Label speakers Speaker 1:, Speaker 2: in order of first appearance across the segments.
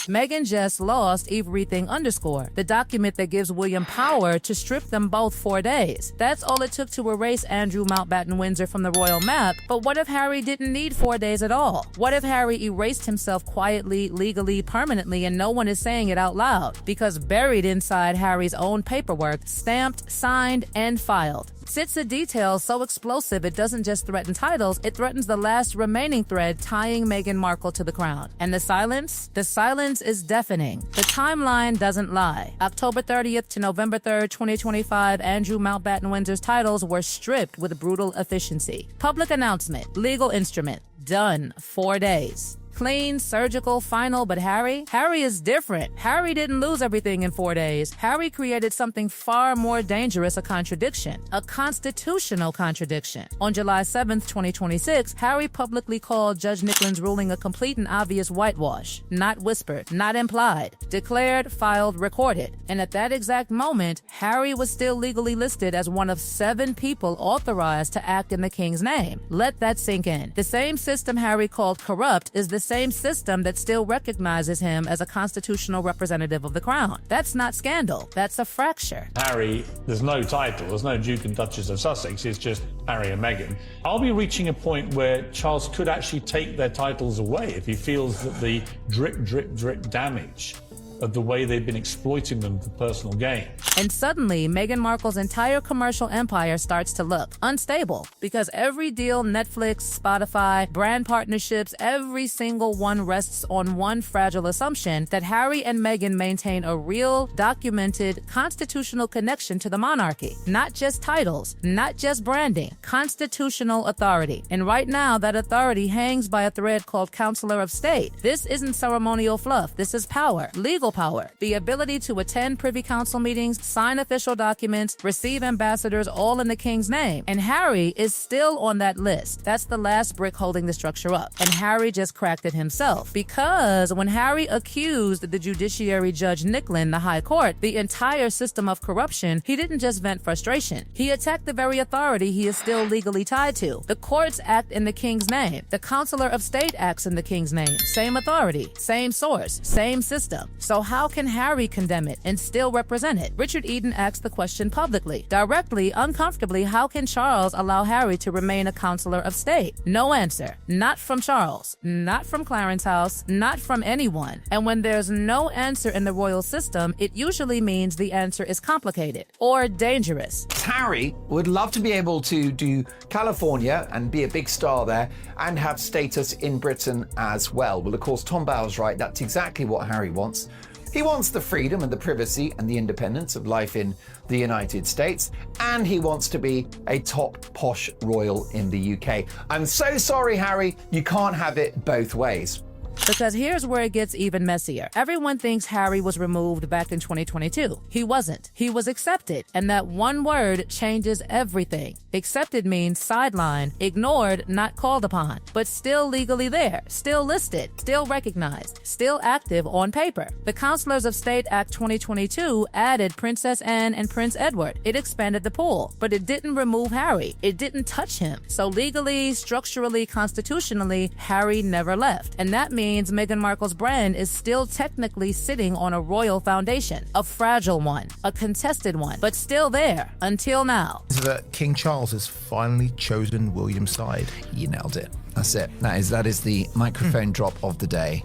Speaker 1: Meghan just lost everything _ the document that gives William power to strip them both 4 days. That's all it took to erase Andrew Mountbatten-Windsor from the royal map, but what if Harry didn't need 4 days at all? What if Harry erased himself quietly, legally, permanently, and no one is saying it out loud? Because buried inside Harry's own paperwork, stamped, signed, and filed, sits a detail so explosive it doesn't just threaten titles, it threatens the last remaining thread tying Meghan Markle to the crown. And the silence? The silence is deafening. The timeline doesn't lie. October 30th to November 3rd, 2025, Andrew Mountbatten-Windsor's titles were stripped with brutal efficiency. Public announcement, legal instrument, done, 4 days. Clean, surgical, final, but Harry is different. Harry didn't lose everything in 4 days. Harry created something far more dangerous, a contradiction, a constitutional contradiction. On July 7th, 2026, Harry publicly called Judge Nicklin's ruling a complete and obvious whitewash, not whispered, not implied, declared, filed, recorded. And at that exact moment, Harry was still legally listed as one of 7 people authorized to act in the king's name. Let that sink in. The same system Harry called corrupt is the same system that still recognizes him as a constitutional representative of the crown. That's not scandal. That's a fracture.
Speaker 2: Harry, there's no title. There's no Duke and Duchess of Sussex. It's just Harry and Meghan. Are we reaching a point where Charles could actually take their titles away if he feels that the drip, drip, drip damage of the way they've been exploiting them for personal gain?
Speaker 1: And suddenly, Meghan Markle's entire commercial empire starts to look unstable because every deal, Netflix, Spotify, brand partnerships, every single one rests on one fragile assumption that Harry and Meghan maintain a real, documented, constitutional connection to the monarchy. Not just titles, not just branding, constitutional authority. And right now, that authority hangs by a thread called Counselor of State. This isn't ceremonial fluff. This is power, legal power, the ability to attend Privy Council meetings, sign official documents, receive ambassadors, all in the king's name. And Harry is still on that list. That's the last brick holding the structure up. And Harry just cracked it himself. Because when Harry accused the Judiciary Judge Nicklin, the High Court, the entire system of corruption, he didn't just vent frustration. He attacked the very authority he is still legally tied to. The courts act in the king's name. The Counselor of State acts in the king's name. Same authority, same source, same system. So how can Harry condemn it and still represent it? Richard Eden asked the question publicly, directly, uncomfortably. How can Charles allow Harry to remain a Counselor of State? No answer. Not from Charles, not from Clarence House, not from anyone. And when there's no answer in the royal system, it usually means the answer is complicated or dangerous.
Speaker 3: Harry would love to be able to do California and be a big star there and have status in Britain as well. Well, of course, Tom Bowles right. That's exactly what Harry wants. He wants the freedom and the privacy and the independence of life in the United States, and he wants to be a top posh royal in the UK. I'm so sorry, Harry, you can't have it both ways.
Speaker 1: Because here's where it gets even messier. Everyone thinks Harry was removed back in 2022. He wasn't. He was accepted. And that one word changes everything. Accepted means sidelined, ignored, not called upon, but still legally there, still listed, still recognized, still active on paper. The Counselors of State Act 2022 added Princess Anne and Prince Edward. It expanded the pool, but it didn't remove Harry. It didn't touch him. So legally, structurally, constitutionally, Harry never left. And that means Meghan Markle's brand is still technically sitting on a royal foundation, a fragile one, a contested one, but still there until now.
Speaker 4: That King Charles has finally chosen William's side.
Speaker 3: You nailed it. That's it. That is the microphone drop of the day.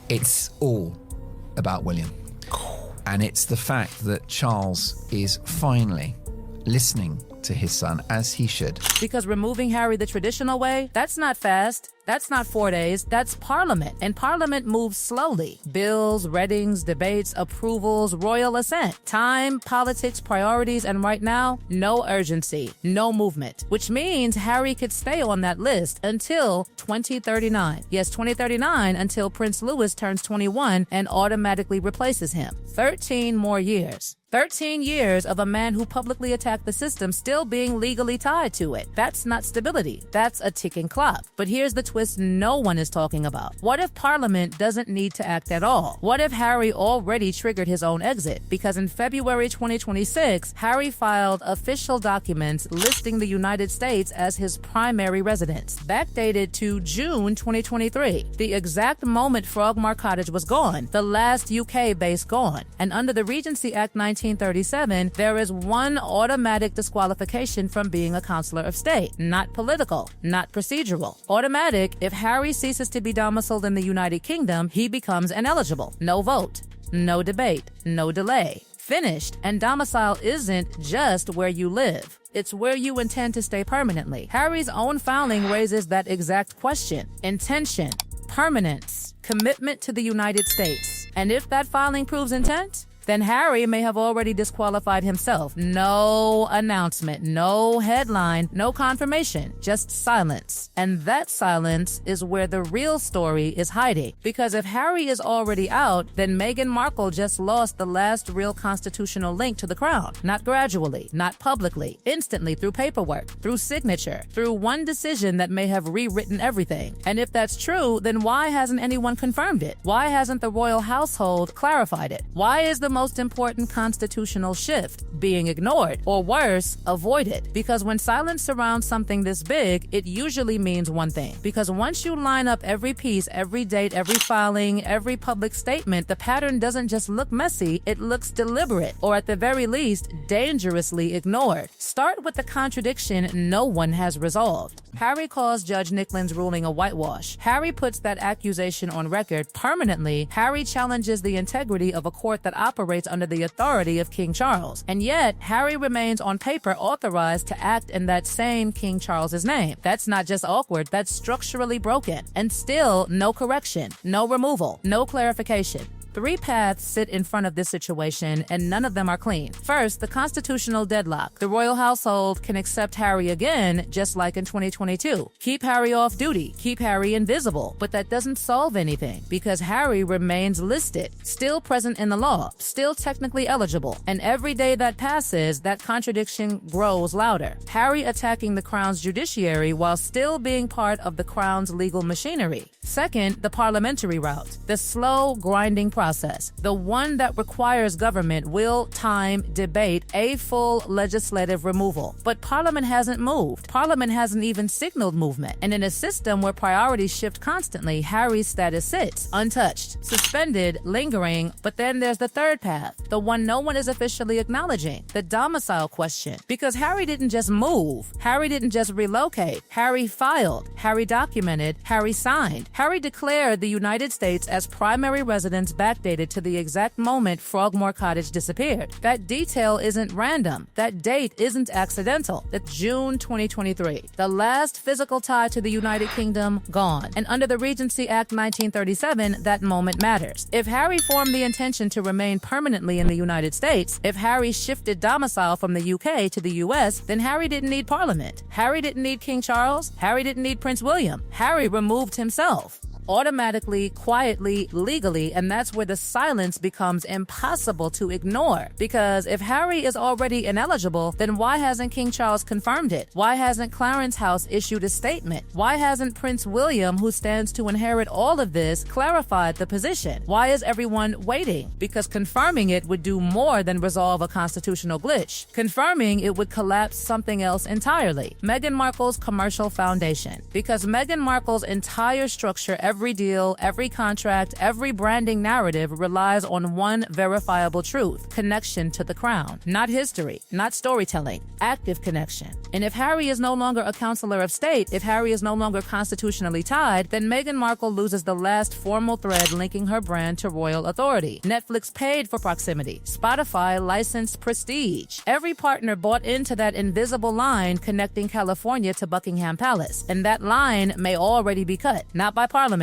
Speaker 3: It's all about William. And it's the fact that Charles is finally listening to his son, as he should.
Speaker 1: Because removing Harry the traditional way, that's not fast. That's not 4 days. That's Parliament. And Parliament moves slowly. Bills, readings, debates, approvals, royal assent. Time, politics, priorities, and right now, no urgency, no movement. Which means Harry could stay on that list until 2039. Yes, 2039, until Prince Louis turns 21 and automatically replaces him. 13 more years. 13 years of a man who publicly attacked the system still being legally tied to it. That's not stability. That's a ticking clock. But here's the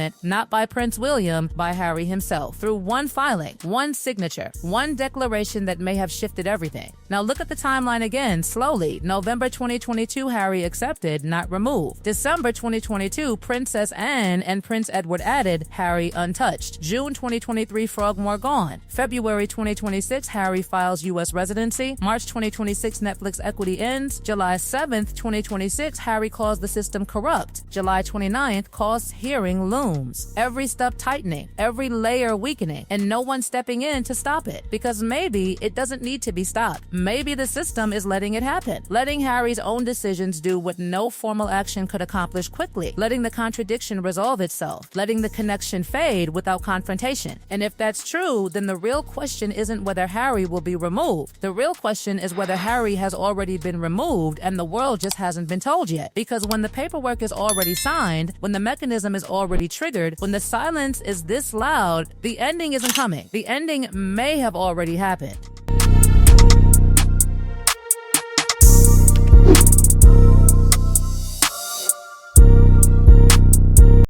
Speaker 1: impeachment, not by Prince William, by Harry himself, through one filing, one signature, one declaration that may have shifted everything. Now look at the timeline again, slowly. November 2022, Harry accepted, not removed. December 2022, Princess Anne and Prince Edward added, Harry untouched. June 2023, Frogmore gone. February 2026, Harry files U.S. residency. March 2026, Netflix equity ends. July 7th, 2026, Harry calls the system corrupt. July 29th, cost hearing looms. Every step tightening, every layer weakening, and no one stepping in to stop it. Because maybe it doesn't need to be stopped. Maybe the system is letting it happen. Letting Harry's own decisions do what no formal action could accomplish quickly. Letting the contradiction resolve itself. Letting the connection fade without confrontation. And if that's true, then the real question isn't whether Harry will be removed. The real question is whether Harry has already been removed and the world just hasn't been told yet. Because when the paperwork is already signed, when the mechanism is already triggered, when the silence is this loud, the ending isn't coming. The ending may have already happened.